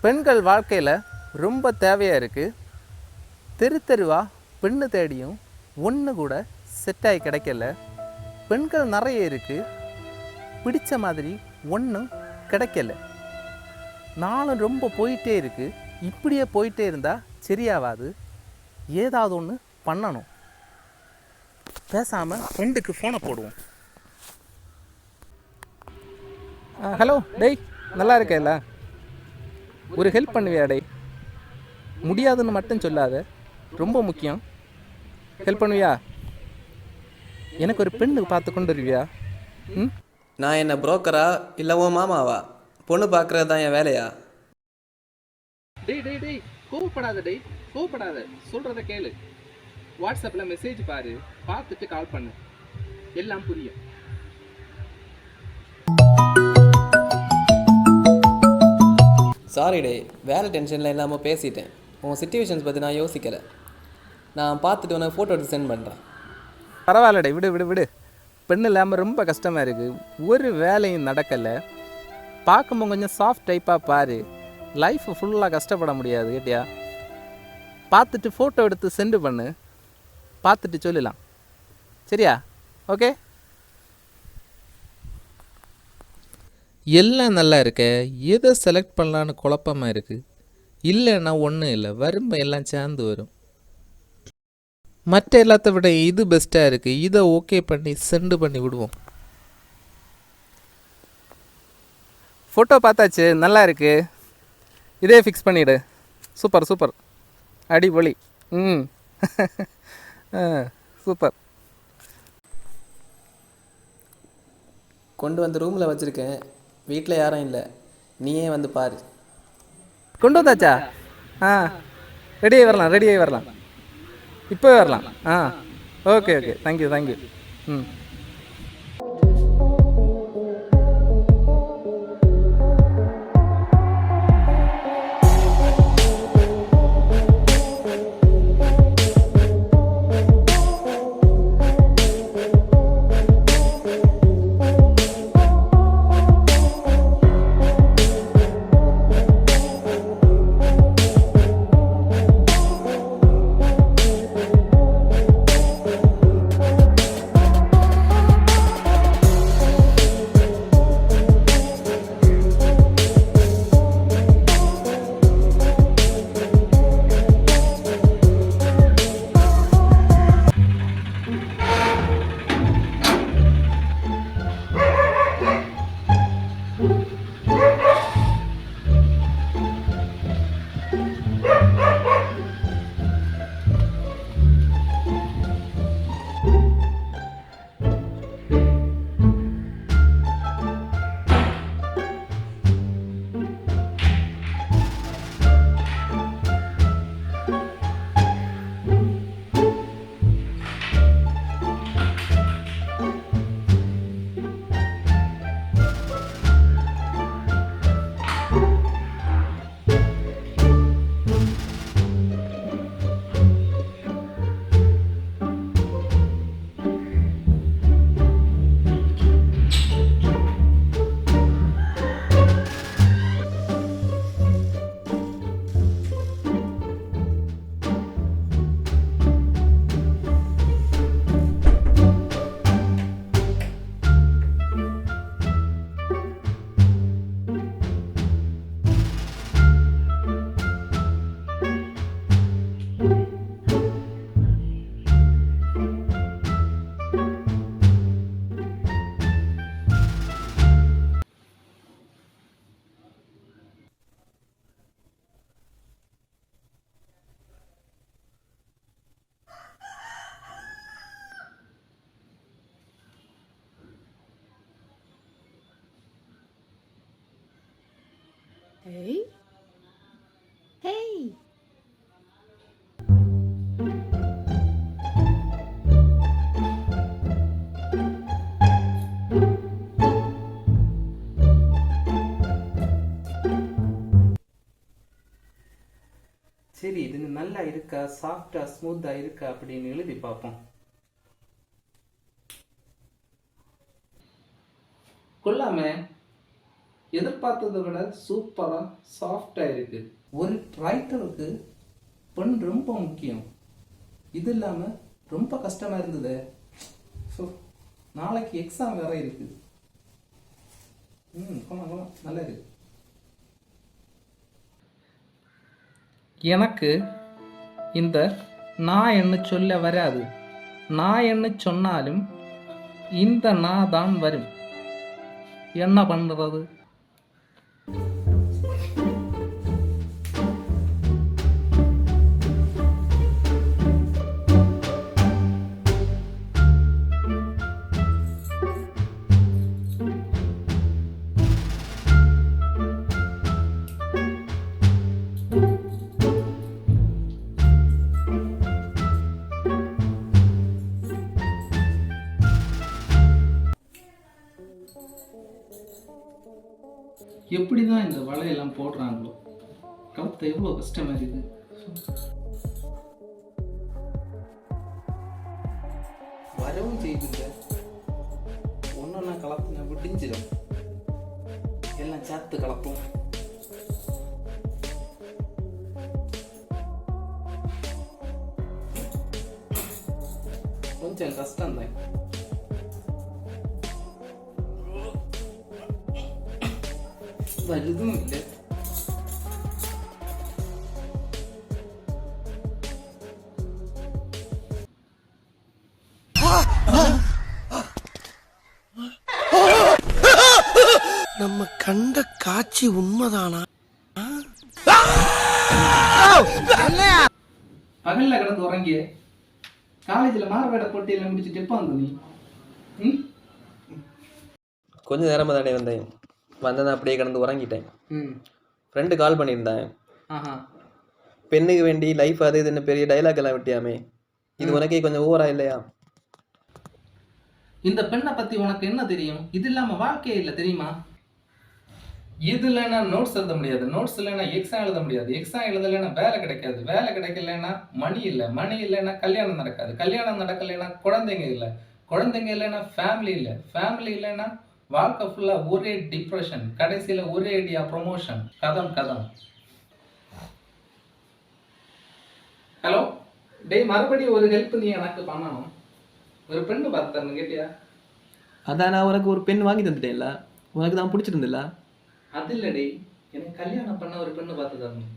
பெண்கள் வாழ்க்கையில் ரொம்ப தேவையாக இருக்குது. தெரு தெருவாக பெண்ணு தேடியும் ஒன்று கூட செட்டாகி கிடைக்கல. பெண்கள் நிறைய இருக்குது, பிடிச்ச மாதிரி ஒன்றும் கிடைக்கல. நாளும் ரொம்ப போயிட்டே இருக்குது. இப்படியே போயிட்டே இருந்தால் சரியாகாது. ஏதாவது ஒன்று பண்ணணும். பேசாமல் ஃப்ரெண்டுக்கு ஃபோனை போடுவோம். ஹலோ டேய், நல்லா இருக்கேல்ல? ஒரு ஹெல்ப் பண்ணுவியா டேய்? முடியாதுன்னு மட்டும் சொல்லாத, ரொம்ப முக்கியம். ஹெல்ப் பண்ணுவியா? எனக்கு ஒரு பெண்ணு பார்த்து கொண்டு வருவியா? நான் என்ன புரோக்கரா இல்லை உன் மாமாவா? பொண்ணு பார்க்குறது தான் என் வேலையா? டேய் டேய் டேய், கோவப்படாத டேய், கோவப்படாத. சொல்கிறத கேளு. வாட்ஸ்அப்பில் மெசேஜ் பாரு, பார்த்துட்டு கால் பண்ணு, எல்லாம் புரியும். சாரி டே, வேலை டென்ஷனில் இல்லாமல் பேசிட்டேன். உன் சிச்சுவேஷன்ஸ் பற்றி நான் யோசிக்கலை. நான் பார்த்துட்டு உனக்கு ஃபோட்டோ எடுத்து சென்ட் பண்ணுறேன். பரவாயில்ல டே, விடு விடு விடு. பெண்ணு இல்லாமல் ரொம்ப கஷ்டமாக இருக்குது. ஒரு வேலையும் நடக்கலை. பார்க்கும்போது கொஞ்சம் சாஃப்ட் டைப்பாக பாரு. லைஃப் ஃபுல்லாக கஷ்டப்பட முடியாது கேட்டியா? பார்த்துட்டு ஃபோட்டோ எடுத்து சென்ட் பண்ணு, பார்த்துட்டு சொல்லலாம். சரியா? ஓகே. எல்லாம் நல்லா இருக்க, எதை செலக்ட் பண்ணலான்னு குழப்பமாக இருக்குது. இல்லைன்னா ஒன்றும் இல்லை, வரும்ப எல்லாம் சேர்ந்து வரும். மற்ற எல்லாத்த விட இது பெஸ்ட்டாக இருக்குது. இதை ஓகே பண்ணி சென்ட் பண்ணி விடுவோம். ஃபோட்டோ பார்த்தாச்சு, நல்லா இருக்குது. இதே ஃபிக்ஸ் பண்ணிவிடு. சூப்பர் சூப்பர், அடிபொலி. சூப்பர். கொண்டு வந்து ரூமில் வச்சுருக்கேன். வீட்டில் யாரும் இல்லை, நீயே வந்து பாரு. கொண்டு வந்தாச்சா? ரெடியாகி வரலாம், ரெடியாகி வரலாம், இப்போ வரலாம். Okay okay, thank you thank you. Hey. Hey. சரி, இது நல்லா இருக்கா, சாஃப்டா ஸ்மூத்தா இருக்கா அப்படின்னு எழுதி பார்ப்போம். கொள்ளாம எதிர்பார்த்ததை விட சூப்பராக சாஃப்டாக இருக்குது. ஒரு ரைட்டருக்கு பெண் ரொம்ப முக்கியம். இது இல்லாமல் ரொம்ப கஷ்டமாக இருந்தது. ஸோ நாளைக்கு எக்ஸாம் வேற இருக்குது. கொமா நல்லா இருக்கு. எனக்கு இந்த நான் என்ன சொல்ல வராது. நான் என்ன சொன்னாலும் இந்த நான் தான் வரும். என்ன பண்ணுறது? எப்படி தான் இந்த வலையெல்லாம் போடுறாங்களோ, கலத்த எவ்வளோ கஷ்டமாக இருக்குது. வரவும் செய்யுதுங்க. ஒன்றா கலப்புங்க விடிஞ்சிடும். எல்லாம் சேர்த்து கலப்போம். கொஞ்சம் கஷ்டம்தான். വലുതും ഇല്ല. நம்ம கண்ட காட்சி உண்மைதானா? பகல்ல கிடந்து உறங்கிய காலேஜ்ல மார்வேட போட்டியில முடிச்சுட்டு எப்போ வந்து நீ? கொஞ்சம் நேரமாக தானே வந்தேன். வந்தேன் அப்படியே கிடந்து உறங்கிட்டேன். ஃப்ரெண்டு கால் பண்ணியிருந்தேன். பெண்ணுக்கு வேண்டி லைஃப் அது இதுன்னு பெரிய டைலாக் எல்லாம் விட்டியாமே, இது உனக்கே கொஞ்சம் ஓவரா இல்லையா? இந்த பெண்ணை பத்தி உனக்கு என்ன தெரியும்? இது இல்லாம வாழ்க்கையே இல்லை தெரியுமா? இது இல்லைன்னா நோட்ஸ் எழுத முடியாது, நோட்ஸ் இல்லைன்னா எக்ஸாம் எழுத முடியாது, எக்ஸாம் எழுதலைன்னா வேலை கிடைக்காது, வேலை கிடைக்கலன்னா மணி இல்லை, மணி இல்லைன்னா கல்யாணம் நடக்காது, கல்யாணம் நடக்கலைன்னா குழந்தைங்க இல்லை, குழந்தைங்க இல்லைன்னா ஃபேமிலி இல்லை, ஃபேமிலி இல்லைன்னா வாழ்க்கை ஃபுல்லாக ஒரே டிப்ரெஷன், கடைசியில் ஒரே ஐடியா ப்ரொமோஷன், கதம் கதம். ஹலோ டேய், மறுபடியும் ஒரு ஹெல்ப் நீ எனக்கு பண்ணணும். ஒரு பெண்ணு பார்த்து தரணும், கேட்டியா? அதான் நான் உனக்கு ஒரு பெண் வாங்கி தந்துட்டேன்ல, உனக்கு தான் பிடிச்சிருந்துல்ல? அது இல்லை டேய், எனக்கு கல்யாணம் பண்ண ஒரு பெண்ணு பார்த்து தரணும்.